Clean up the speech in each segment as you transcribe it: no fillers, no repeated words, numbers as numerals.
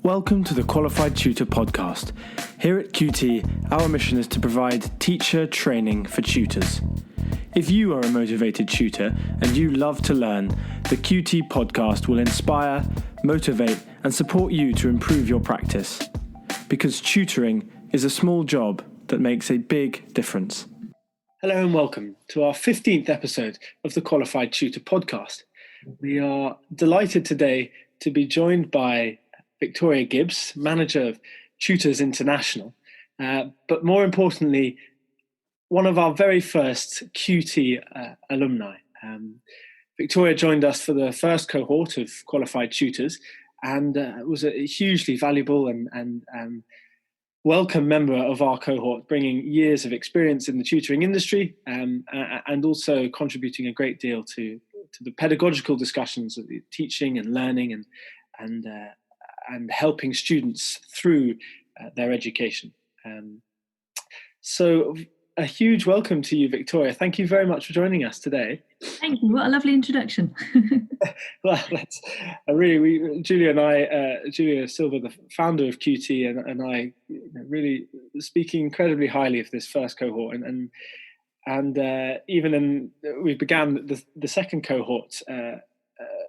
Welcome to the Qualified Tutor podcast. Here at QT, our mission is to provide teacher training for tutors. If you are a motivated tutor and you love to learn, the QT podcast will inspire, motivate, and support you to improve your practice. Because tutoring is a small job that makes a big difference. Hello and welcome to our 15th episode of the Qualified Tutor podcast. We are delighted today to be joined by Victoria Gibbs, manager of Tutors International, but more importantly, one of our very first QT alumni. Victoria joined us for the first cohort of qualified tutors and was a hugely valuable and welcome member of our cohort, bringing years of experience in the tutoring industry and also contributing a great deal to the pedagogical discussions of the teaching and learning and helping students through their education. So a huge welcome to you, Victoria. Thank you very much for joining us today. Thank you. What a lovely introduction. Well, Julia Silver, the founder of QT, and I really speaking incredibly highly of this first cohort. And even we began the second cohort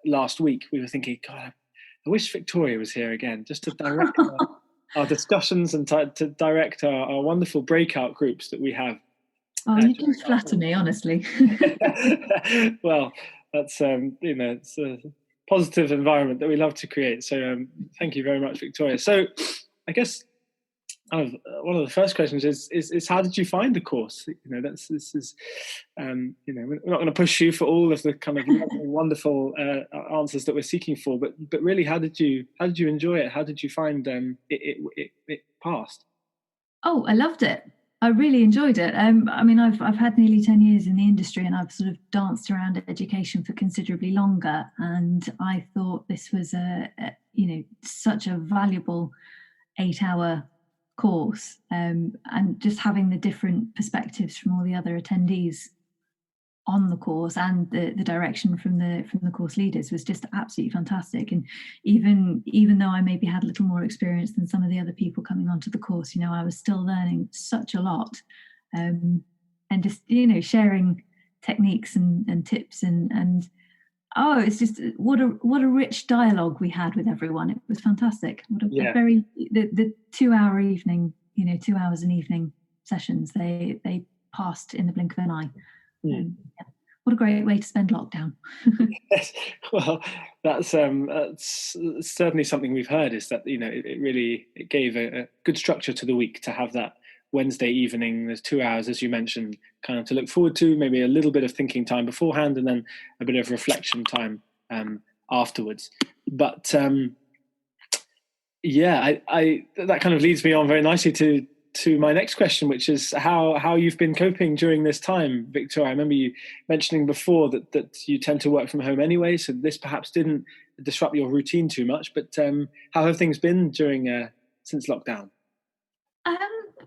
last week, we were thinking, God, I wish Victoria was here again, just to direct our discussions and to direct our wonderful breakout groups that we have. Oh, you do flatter me, honestly. Well, that's it's a positive environment that we love to create. So thank you very much, Victoria. So I guess one of the first questions is how did you find the course? We're not going to push you for all of the kind of wonderful answers that we're seeking for, but really, how did you enjoy it? How did you find it passed? Oh, I loved it. I really enjoyed it. I've had nearly 10 years in the industry, and I've sort of danced around education for considerably longer. And I thought this was such a valuable 8-hour course, and just having the different perspectives from all the other attendees on the course and the direction from the course leaders was just absolutely fantastic. And even though I maybe had a little more experience than some of the other people coming onto the course, I was still learning such a lot, and just sharing techniques and tips and it's just what a rich dialogue we had with everyone. It was fantastic. The 2-hour evening, 2 hours an evening sessions, they passed in the blink of an eye. What a great way to spend lockdown. Yes. Well, that's certainly something we've heard, is that it gave a good structure to the week to have that Wednesday evening. There's 2 hours, as you mentioned, kind of to look forward to, maybe a little bit of thinking time beforehand and then a bit of reflection time afterwards. But that kind of leads me on very nicely to my next question, which is how you've been coping during this time, Victoria. I remember you mentioning before that you tend to work from home anyway, so this perhaps didn't disrupt your routine too much, but how have things been during since lockdown?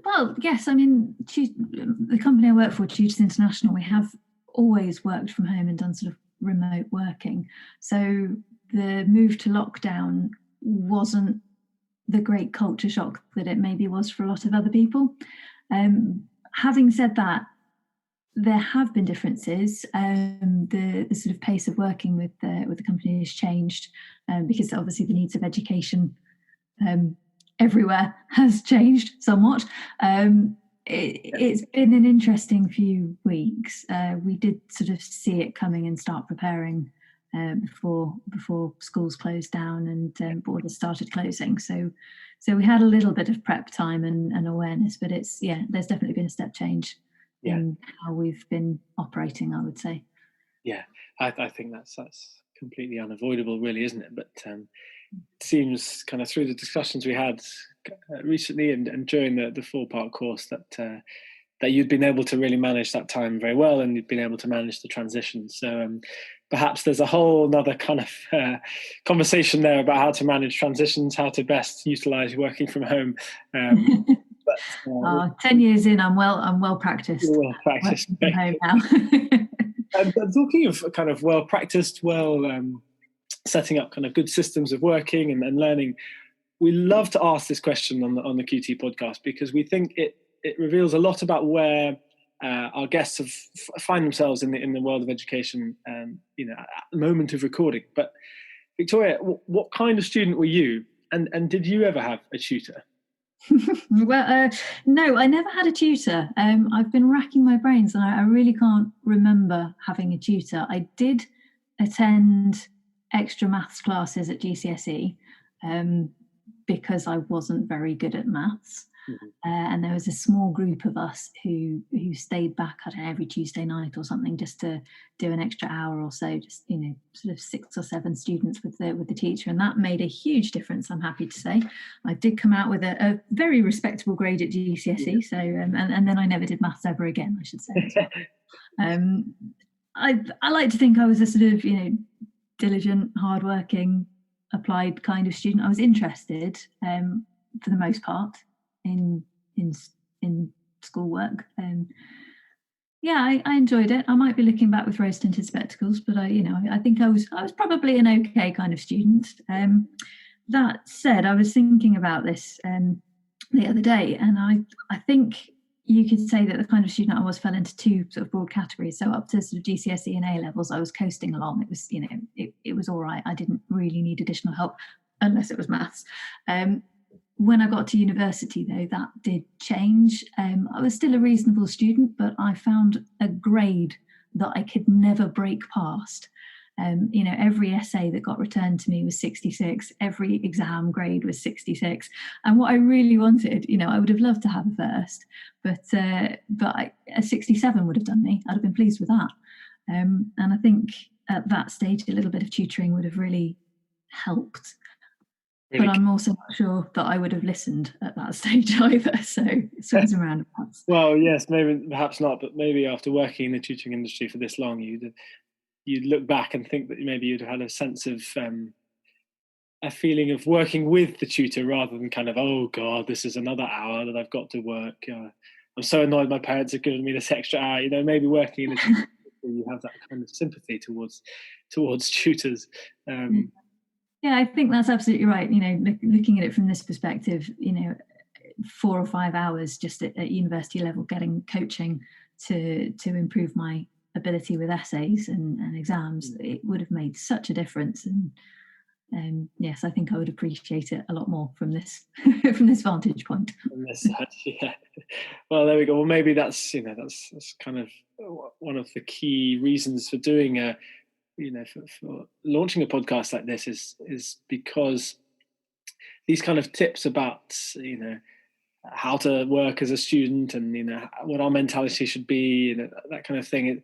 Well, yes, the company I work for, Tutors International, we have always worked from home and done sort of remote working. So the move to lockdown wasn't the great culture shock that it maybe was for a lot of other people. Having said that, there have been differences. The sort of pace of working with the company has changed because obviously the needs of education everywhere has changed somewhat. It's been an interesting few weeks. We did sort of see it coming and start preparing before schools closed down and borders started closing. So we had a little bit of prep time and awareness, but there's definitely been a step change in how we've been operating, I would say. Yeah, I think that's completely unavoidable, really, isn't it? But it seems kind of through the discussions we had recently and during the 4-part course that you'd been able to really manage that time very well, and you'd been able to manage the transition. So perhaps there's a whole another kind of conversation there about how to manage transitions, how to best utilize working from home. 10 years in, I'm well practiced. Well practiced. From home now. And talking of kind of well practiced, setting up kind of good systems of working and learning, we love to ask this question on the QT podcast because we think it reveals a lot about where our guests find themselves in the world of education, at the moment of recording. But Victoria, what kind of student were you, and did you ever have a tutor? Well, no, I never had a tutor. I've been racking my brains, and I really can't remember having a tutor. I did attend extra maths classes at GCSE because I wasn't very good at maths. And there was a small group of us who stayed back, I don't know, every Tuesday night or something, just to do an extra hour or so, just, sort of 6 or 7 students with the teacher. And that made a huge difference, I'm happy to say. I did come out with a very respectable grade at GCSE. So, and then I never did maths ever again, I should say. I like to think I was a sort of, diligent, hardworking, applied kind of student. I was interested, for the most part, in schoolwork. I enjoyed it. I might be looking back with rose-tinted spectacles, but I think I was probably an okay kind of student. That said, I was thinking about this the other day, and I think you could say that the kind of student I was fell into 2 sort of broad categories. So up to sort of GCSE and A levels, I was coasting along. It was, it was all right. I didn't really need additional help unless it was maths. When I got to university, though, that did change. I was still a reasonable student, but I found a grade that I could never break past. Every essay that got returned to me was 66. Every exam grade was 66. And what I really wanted, I would have loved to have a first, but a 67 would have done me. I'd have been pleased with that. And I think at that stage, a little bit of tutoring would have really helped. Really? But I'm also not sure that I would have listened at that stage either. So it swings and roundabouts. Well, yes, maybe, perhaps not, but maybe after working in the tutoring industry for this long, you'd look back and think that maybe you'd have had a sense of a feeling of working with the tutor rather than kind of, oh God, this is another hour that I've got to work. I'm so annoyed my parents have given me this extra hour. Maybe working in a tutoring industry, you have that kind of sympathy towards tutors. Yeah, I think that's absolutely right. Looking at it from this perspective, 4 or 5 hours just at university level getting coaching to improve my ability with essays and exams, it would have made such a difference. And yes, I think I would appreciate it a lot more from this from this vantage point. From this side, yeah. Well, there we go. Well, maybe that's that's kind of one of the key reasons for doing for launching a podcast like this is because these kind of tips about how to work as a student and what our mentality should be, that kind of thing,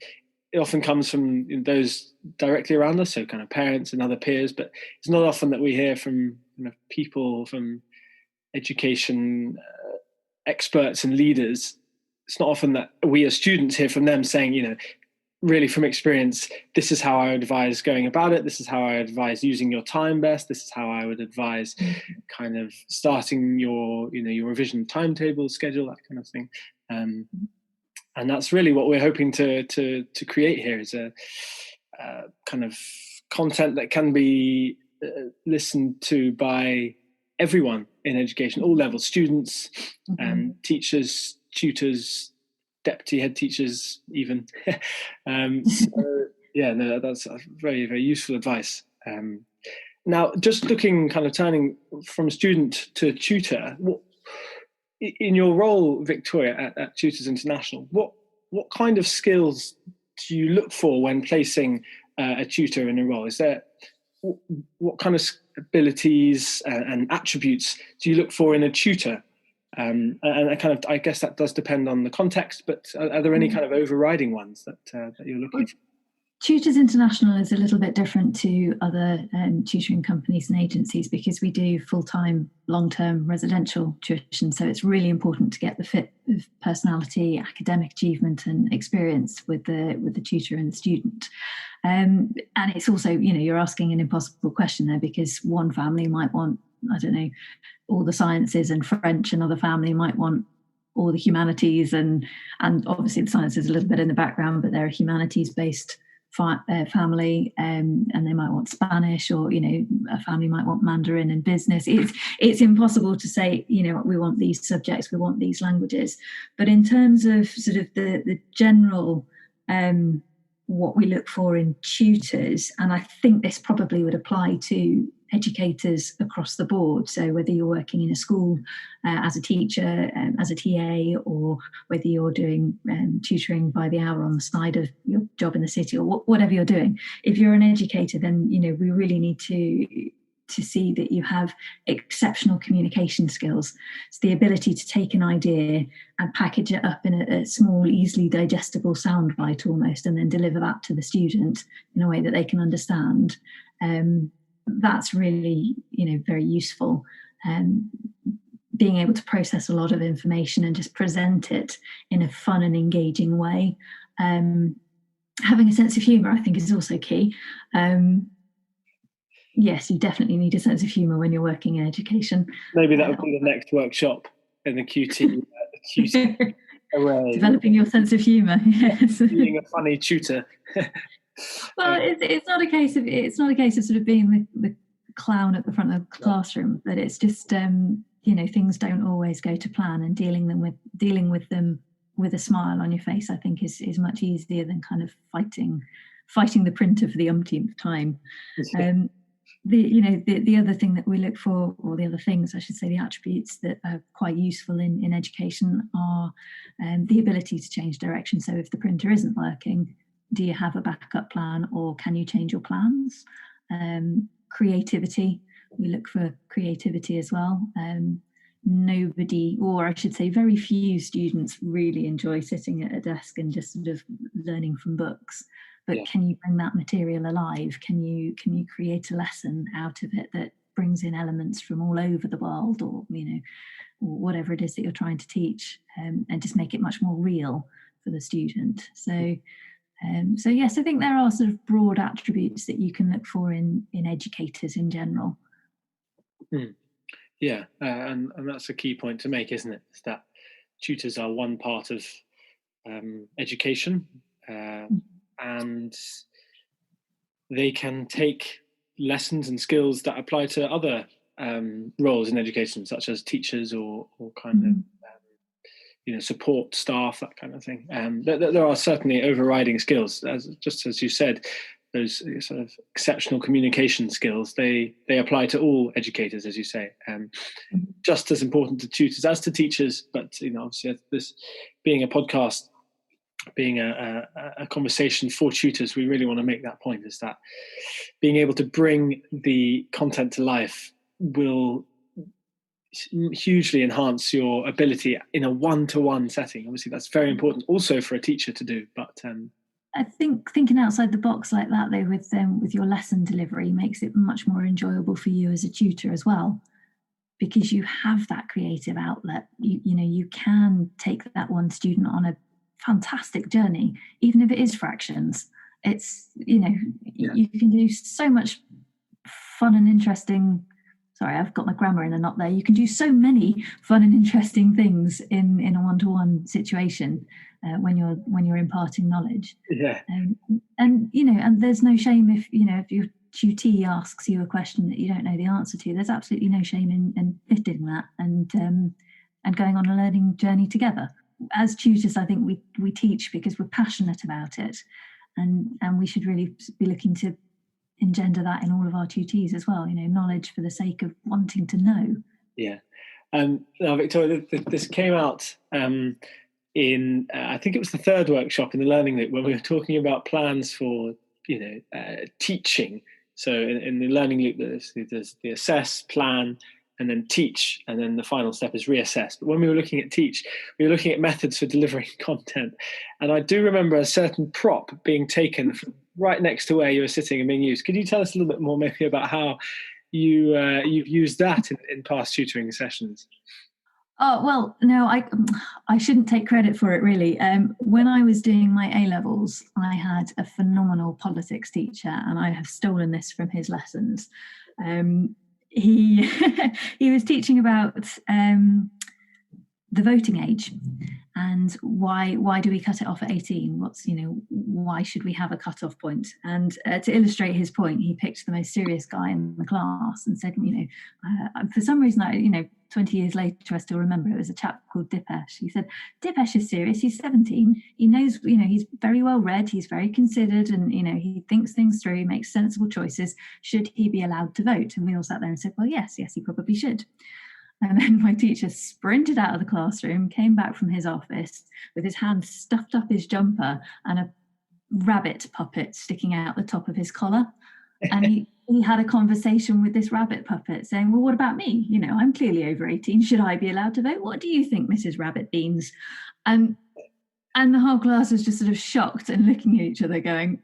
it often comes from those directly around us, so kind of parents and other peers, but it's not often that we hear from people from education experts and leaders. It's not often that we as students hear from them saying, really from experience, this is how I would advise going about it. This is how I advise using your time best. This is how I would advise kind of starting your revision timetable, schedule, that kind of thing. And that's really what we're hoping to create here, is a kind of content that can be listened to by everyone in education, all levels, students, teachers, tutors, deputy head teachers even. That's very, very useful advice. Now, just looking, kind of turning from student to tutor, in your role, Victoria, at Tutors International, what kind of skills do you look for when placing a tutor in a role? Is there, what kind of abilities and attributes do you look for in a tutor? And I guess that does depend on the context, but are there any kind of overriding ones that you're looking for? Tutors International is a little bit different to other tutoring companies and agencies because we do full-time, long-term residential tuition. So it's really important to get the fit of personality, academic achievement and experience with the tutor and the student. And it's also, you're asking an impossible question there, because one family might want, I don't know, all the sciences and French, another family might want all the humanities, and obviously the science is a little bit in the background, but they're a humanities-based family, and they might want Spanish, or a family might want Mandarin and business. It's impossible to say we want these subjects, we want these languages. But in terms of sort of the general what we look for in tutors, and I think this probably would apply to educators across the board, so whether you're working in a school as a teacher, as a TA, or whether you're doing tutoring by the hour on the side of your job in the city, or whatever you're doing, if you're an educator, then we really need to see that you have exceptional communication skills. It's the ability to take an idea and package it up in a small, easily digestible soundbite almost, and then deliver that to the student in a way that they can understand. That's really, very useful. Being able to process a lot of information and just present it in a fun and engaging way. Having a sense of humour, I think, is also key. Yes, you definitely need a sense of humour when you're working in education. Maybe that would be the next workshop in the QT. Array. Developing your sense of humour. Yes. Being a funny tutor. Well, it's not a case of sort of being the clown at the front of the classroom, but it's just things don't always go to plan, and dealing with them with a smile on your face, I think, is much easier than kind of fighting the printer for the umpteenth time. The other thing that we look for, or the other things I should say, the attributes that are quite useful in education are the ability to change direction. So if the printer isn't working, do you have a backup plan, or can you change your plans? Creativity, we look for creativity as well. Nobody, or I should say very few students really enjoy sitting at a desk and just sort of learning from books. But can you bring that material alive? Can you create a lesson out of it that brings in elements from all over the world, or or whatever it is that you're trying to teach, and just make it much more real for the student? So yes, I think there are sort of broad attributes that you can look for in educators in general. Yeah, and that's a key point to make, isn't it? Is that tutors are one part of education, and they can take lessons and skills that apply to other roles in education, such as teachers or kind of support staff, that kind of thing. There are certainly overriding skills, just as you said. Those sort of exceptional communication skills, they apply to all educators, as you say, just as important to tutors as to teachers. But obviously, this being a podcast, being a conversation for tutors, we really want to make that point, is that being able to bring the content to life will hugely enhance your ability in a one-to-one setting. Obviously, that's very important also for a teacher to do, but I think thinking outside the box like that, though, with your lesson delivery, makes it much more enjoyable for you as a tutor as well, because you have that creative outlet. You can take that one student on a fantastic journey, even if it is fractions. It's you can do so much fun and interesting. Sorry, I've got my grammar in a knot there. You can do so many fun and interesting things in a one-to-one situation when you're imparting knowledge. Yeah. And there's no shame if your tutee asks you a question that you don't know the answer to. There's absolutely no shame in fitting that and going on a learning journey together. As tutors, I think we teach because we're passionate about it, and we should really be looking to engender that in all of our tutees as well. Knowledge for the sake of wanting to know. Yeah. Now, Victoria, this came out in I think it was the third workshop in the Learning Loop, when we were talking about plans for teaching. So in the Learning Loop, there's the assess, plan, and then teach, and then the final step is reassess. But when we were looking at teach, we were looking at methods for delivering content. And I do remember a certain prop being taken from right next to where you were sitting and being used. Could you tell us a little bit more maybe about how you've used that in past tutoring sessions? Oh, well, no, I shouldn't take credit for it, really. When I was doing my A-levels, I had a phenomenal politics teacher, and I have stolen this from his lessons. He was teaching about the voting age, and why do we cut it off at 18? Why should we have a cut-off point? And to illustrate his point, he picked the most serious guy in the class and said, for some reason, 20 years later, I still remember it was a chap called Dipesh. He said, Dipesh is serious. He's 17. He knows, he's very well read. He's very considered, and, he thinks things through, makes sensible choices. Should he be allowed to vote? And we all sat there and said, well, yes, he probably should. And then my teacher sprinted out of the classroom, came back from his office with his hand stuffed up his jumper and a rabbit puppet sticking out the top of his collar. And he had a conversation with this rabbit puppet saying, well, what about me? I'm clearly over 18. Should I be allowed to vote? What do you think, Mrs. Rabbit Beans? And the whole class was just sort of shocked and looking at each other going,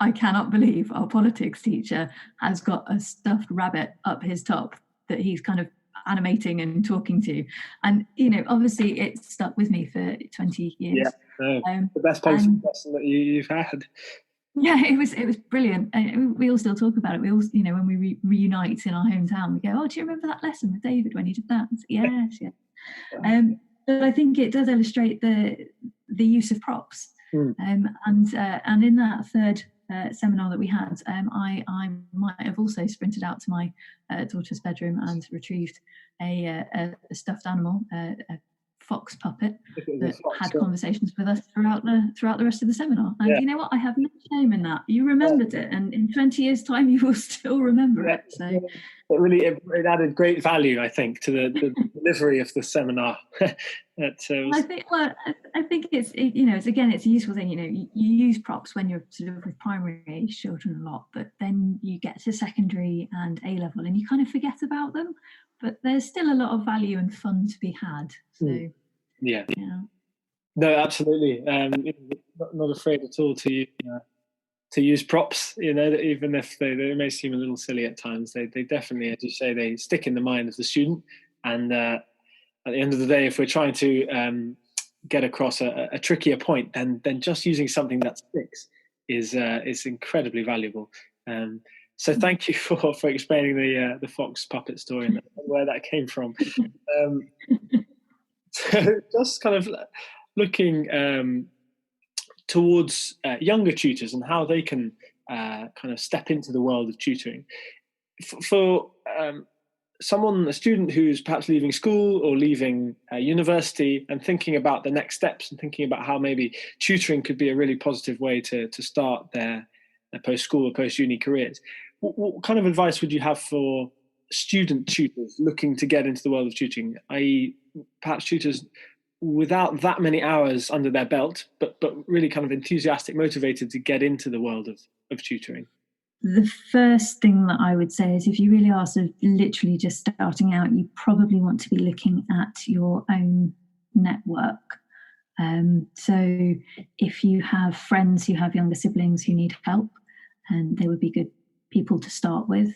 I cannot believe our politics teacher has got a stuffed rabbit up his top that he's kind of animating and talking to. And obviously it stuck with me for 20 years. The best policy lesson that you've had. Yeah, it was brilliant, and we all still talk about it. We all, when we reunite in our hometown, we go, oh, do you remember that lesson with David when he did that? Yes. But I think it does illustrate the use of props. And in that third seminar that we had, I might have also sprinted out to my daughter's bedroom and retrieved a stuffed animal, a fox puppet that had conversations with us throughout the rest of the seminar. And you know what? I have no shame in that. You remembered it, and in 20 years' time, you will still remember it. So it added great value, I think, to the delivery of the seminar. I think it's a useful thing. You use props when you're sort of with primary age children a lot, but then you get to secondary and A level, and you kind of forget about them. But there's still a lot of value and fun to be had. So yeah. No, absolutely. Not afraid at all to use props. Even if they may seem a little silly at times, they definitely, as you say, they stick in the mind of the student. And at the end of the day, if we're trying to get across a trickier point, then just using something that sticks is incredibly valuable. So thank you for explaining the fox puppet story and where that came from. So just kind of looking towards younger tutors and how they can kind of step into the world of tutoring. For a student who's perhaps leaving school or leaving university and thinking about the next steps and thinking about how maybe tutoring could be a really positive way to start their post-school or post-uni careers, what kind of advice would you have for student tutors looking to get into the world of tutoring, i.e. perhaps tutors without that many hours under their belt, but really kind of enthusiastic, motivated to get into the world of tutoring? The first thing that I would say is if you really are sort of literally just starting out, you probably want to be looking at your own network. So if you have friends who have younger siblings who need help, and they would be good people to start with,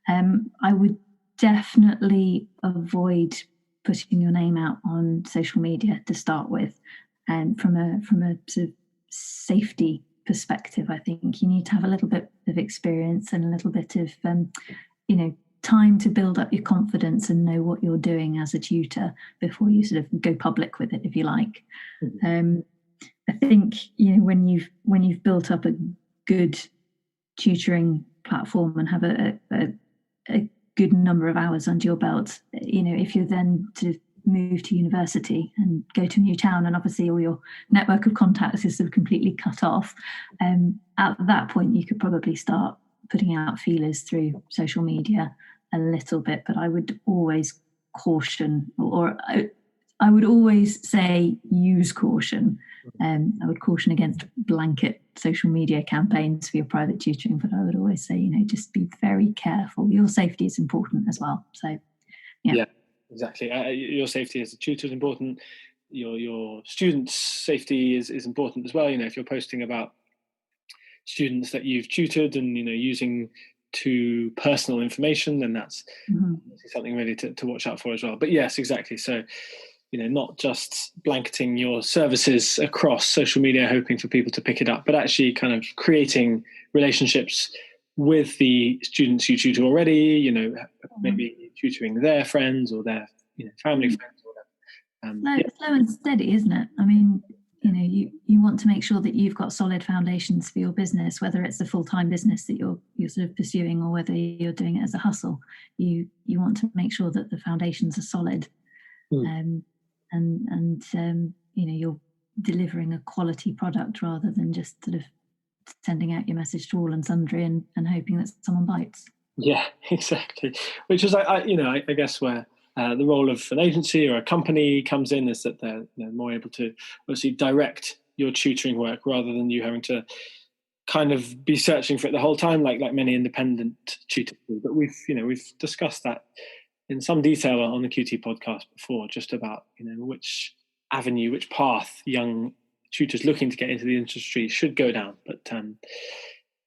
I would definitely avoid putting your name out on social media to start with. And from a sort of safety perspective, I think you need to have a little bit of experience and a little bit of time to build up your confidence and know what you're doing as a tutor before you sort of go public with it, if you like. I think when you've built up a good tutoring platform and have a good number of hours under your belt, if you're then to move to university and go to a new town, and obviously all your network of contacts is sort of completely cut off, at that point you could probably start putting out feelers through social media a little bit. But I would always caution, or I would always say use caution. I would caution against blanket social media campaigns for your private tutoring, but I would always say, just be very careful. Your safety is important as well. So, yeah, exactly. Your safety as a tutor is important. Your students' safety is important as well. If you're posting about students that you've tutored and using too personal information, then that's something really to watch out for as well. But yes, exactly. So, not just blanketing your services across social media, hoping for people to pick it up, but actually kind of creating relationships with the students you tutor already, maybe tutoring their friends or their family friends or whatever. Slow and steady, isn't it? I mean, you want to make sure that you've got solid foundations for your business, whether it's a full-time business that you're sort of pursuing or whether you're doing it as a hustle. You want to make sure that the foundations are solid, and you're delivering a quality product rather than just sort of sending out your message to all and sundry and hoping that someone bites. Yeah, exactly. Which is, I guess, where the role of an agency or a company comes in, is that they're more able to obviously direct your tutoring work rather than you having to kind of be searching for it the whole time, like many independent tutors do. But we've discussed that in some detail on the QT podcast before, just about which avenue, which path young tutors looking to get into the industry should go down. But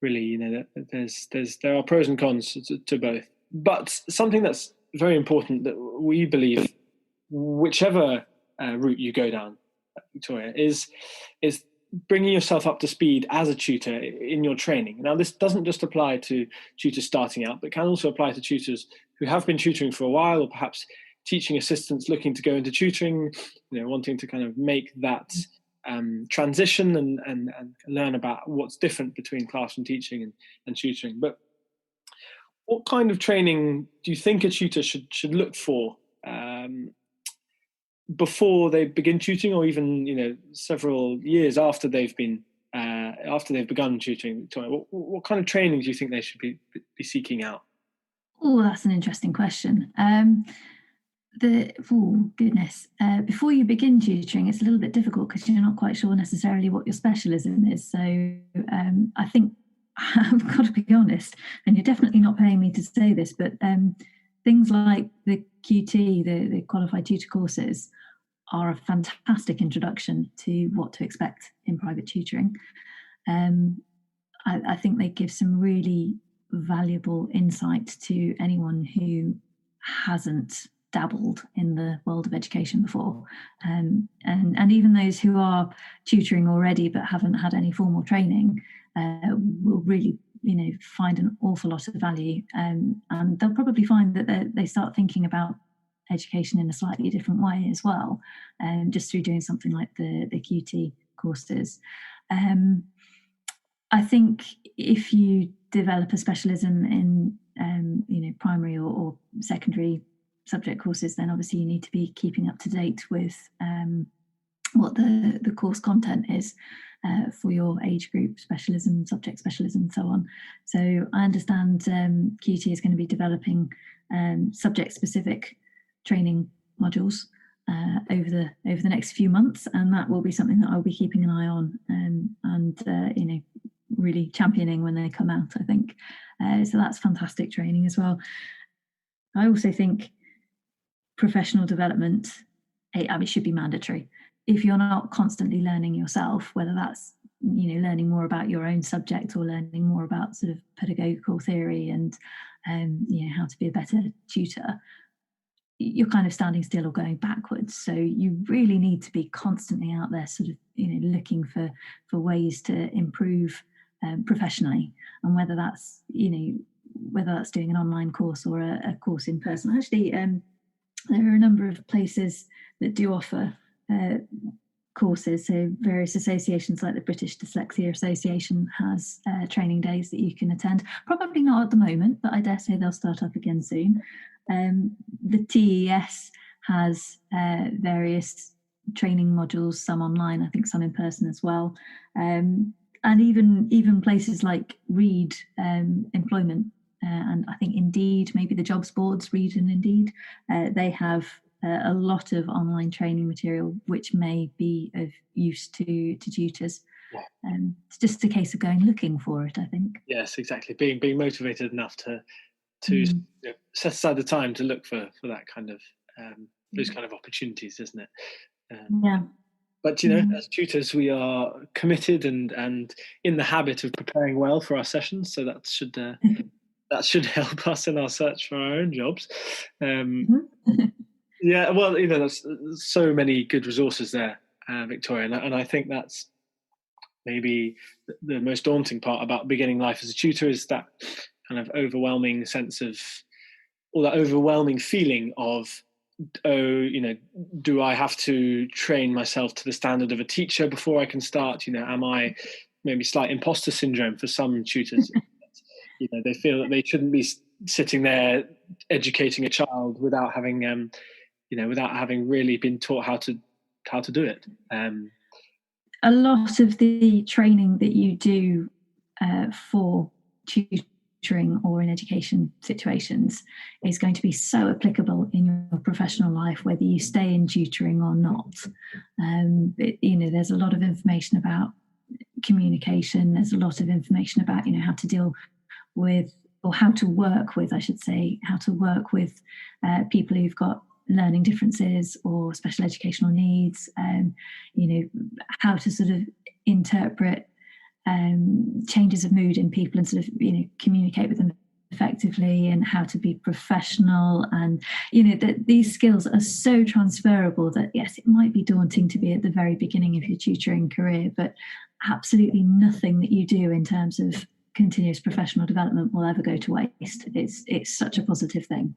really, there are pros and cons to both. But something that's very important that we believe, whichever route you go down, Victoria, is bringing yourself up to speed as a tutor in your training. Now, this doesn't just apply to tutors starting out, but can also apply to tutors who have been tutoring for a while, or perhaps teaching assistants looking to go into tutoring, wanting to kind of make that transition and learn about what's different between classroom teaching and tutoring. But what kind of training do you think a tutor should look for before they begin tutoring, or even several years after they've begun tutoring? What kind of training do you think they should be seeking out? Oh, that's an interesting question. Before you begin tutoring, it's a little bit difficult because you're not quite sure necessarily what your specialism is. So I think I've got to be honest, and you're definitely not paying me to say this, but things like the QT, the Qualified Tutor courses, are a fantastic introduction to what to expect in private tutoring. I think they give some really valuable insight to anyone who hasn't dabbled in the world of education before, and even those who are tutoring already but haven't had any formal training will really find an awful lot of value, and they'll probably find that they start thinking about education in a slightly different way as well, just through doing something like the QT courses. I think if you develop a specialism in primary or secondary subject courses, then obviously you need to be keeping up to date with what the course content is for your age group, subject specialism, and so on. So I understand QT is going to be developing subject-specific training modules over the next few months, and that will be something that I'll be keeping an eye on and really championing when they come out, I think. So that's fantastic training as well. I also think professional development, should be mandatory. If you're not constantly learning yourself, whether that's learning more about your own subject or learning more about sort of pedagogical theory and how to be a better tutor, you're kind of standing still or going backwards. So you really need to be constantly out there sort of looking for ways to improve professionally, and whether that's doing an online course or a course in person. Actually, there are a number of places that do offer courses. So various associations like the British Dyslexia Association has training days that you can attend. Probably not at the moment, but I dare say they'll start up again soon. The TES has various training modules, some online, I think some in person as well. And even places like Reed Employment, and I think Indeed, maybe the jobs boards, Reed and Indeed, they have a lot of online training material which may be of use to tutors. Yeah. It's just a case of going looking for it, I think. Yes, exactly. Being motivated enough to set aside the time to look for that kind of those kind of opportunities, isn't it? Yeah. But as tutors, we are committed and in the habit of preparing well for our sessions, so that should help us in our search for our own jobs. Yeah, well, there's so many good resources there, Victoria, and I think that's maybe the most daunting part about beginning life as a tutor, is that kind of overwhelming sense of, or that overwhelming feeling of do I have to train myself to the standard of a teacher before I can start? Am I maybe slight imposter syndrome for some tutors? They feel that they shouldn't be sitting there educating a child without having really been taught how to do it. A lot of the training that you do for tutoring or in education situations is going to be so applicable in your professional life, whether you stay in tutoring or not. There's a lot of information about communication. There's a lot of information about how to deal with, or how to work with, I should say, how to work with people who've got learning differences or special educational needs, how to sort of interpret changes of mood in people and sort of communicate with them effectively, and how to be professional. And that these skills are so transferable that yes, it might be daunting to be at the very beginning of your tutoring career, but absolutely nothing that you do in terms of continuous professional development will ever go to waste. It's such a positive thing.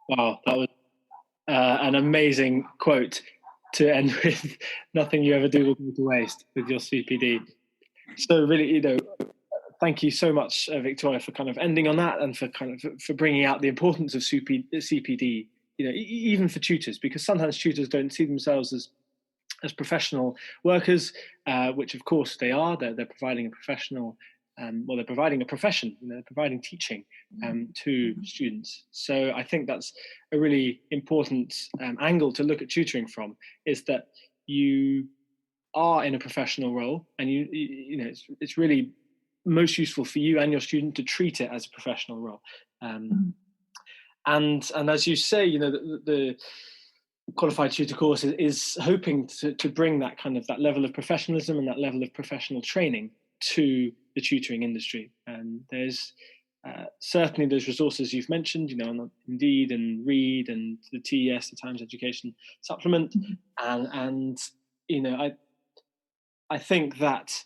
Wow, that was an amazing quote to end with. Nothing you ever do will go to waste with your CPD. So really, thank you so much, Victoria, for kind of ending on that, and for bringing out the importance of CPD, even for tutors, because sometimes tutors don't see themselves as professional workers, which of course they are. They're providing a professional, they're providing a profession. They're providing teaching to students. So I think that's a really important angle to look at tutoring from, is that you are in a professional role, and it's really most useful for you and your student to treat it as a professional role. And as you say, the qualified tutor course is hoping to bring that kind of that level of professionalism and that level of professional training to the tutoring industry. And there's certainly those resources you've mentioned, on Indeed and Read and the TES, the Times Education Supplement, and I think that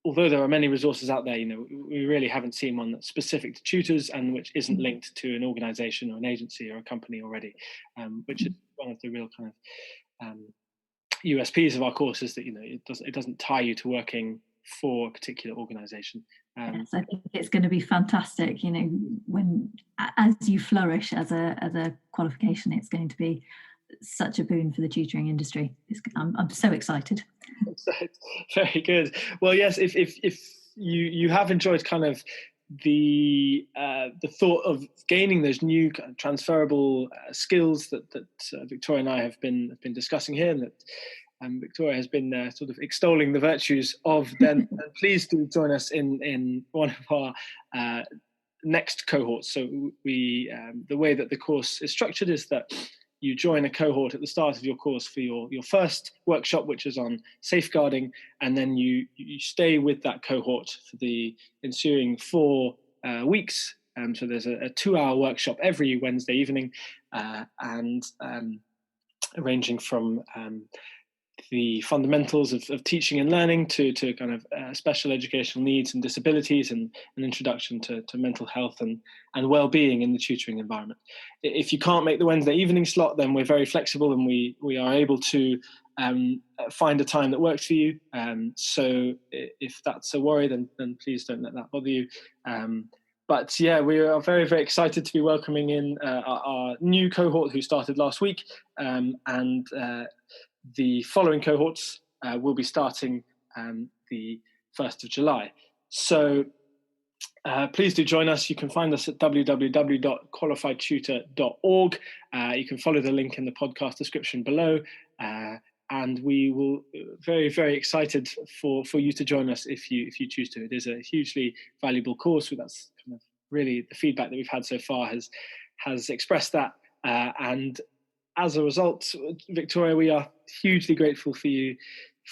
although there are many resources out there, we really haven't seen one that's specific to tutors and which isn't linked to an organisation or an agency or a company already, which is one of the real kind of USPs of our course, is that it doesn't tie you to working for a particular organisation. Yes, I think it's going to be fantastic. When as you flourish as a qualification, it's going to be such a boon for the tutoring industry. I'm so excited. Very good. Well, yes, if you have enjoyed kind of the thought of gaining those new kind of transferable skills that Victoria and I have been discussing here, and that Victoria has been sort of extolling the virtues of, then please do join us in one of our next cohorts. So we the way that the course is structured is that you join a cohort at the start of your course for your first workshop, which is on safeguarding, and then you stay with that cohort for the ensuing 4 weeks. So there's a 2-hour workshop every Wednesday evening, and ranging from the fundamentals of teaching and learning to kind of special educational needs and disabilities, and an introduction to mental health and well-being in the tutoring environment. If you can't make the Wednesday evening slot, then we're very flexible, and we are able to find a time that works for you. So if that's a worry, then please don't let that bother you. But yeah, we are very, very excited to be welcoming in our new cohort who started last week, and the following cohorts will be starting the 1st of July. So please do join us. You can find us at www.qualifiedtutor.org. You can follow the link in the podcast description below. And we will very, very excited for you to join us if you choose to. It is a hugely valuable course. That's kind of really the feedback that we've had so far has expressed that. And as a result, Victoria, we are hugely grateful for you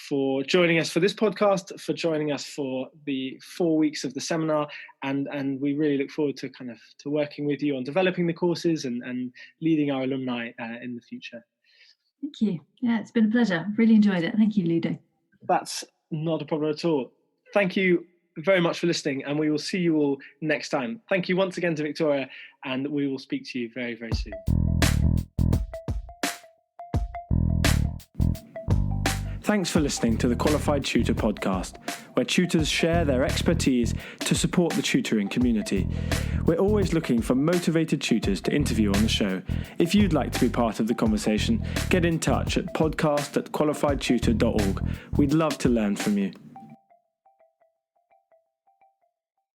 for joining us for this podcast, for joining us for the 4 weeks of the seminar, and we really look forward to working with you on developing the courses and leading our alumni in the future. Thank you. Yeah, it's been a pleasure. Really enjoyed it. Thank you, Ludo. That's not a problem at all. Thank you very much for listening, and we will see you all next time. Thank you once again to Victoria, and we will speak to you very, very soon. Thanks for listening to the Qualified Tutor podcast, where tutors share their expertise to support the tutoring community. We're always looking for motivated tutors to interview on the show. If you'd like to be part of the conversation, get in touch at podcast@qualifiedtutor.org. We'd love to learn from you.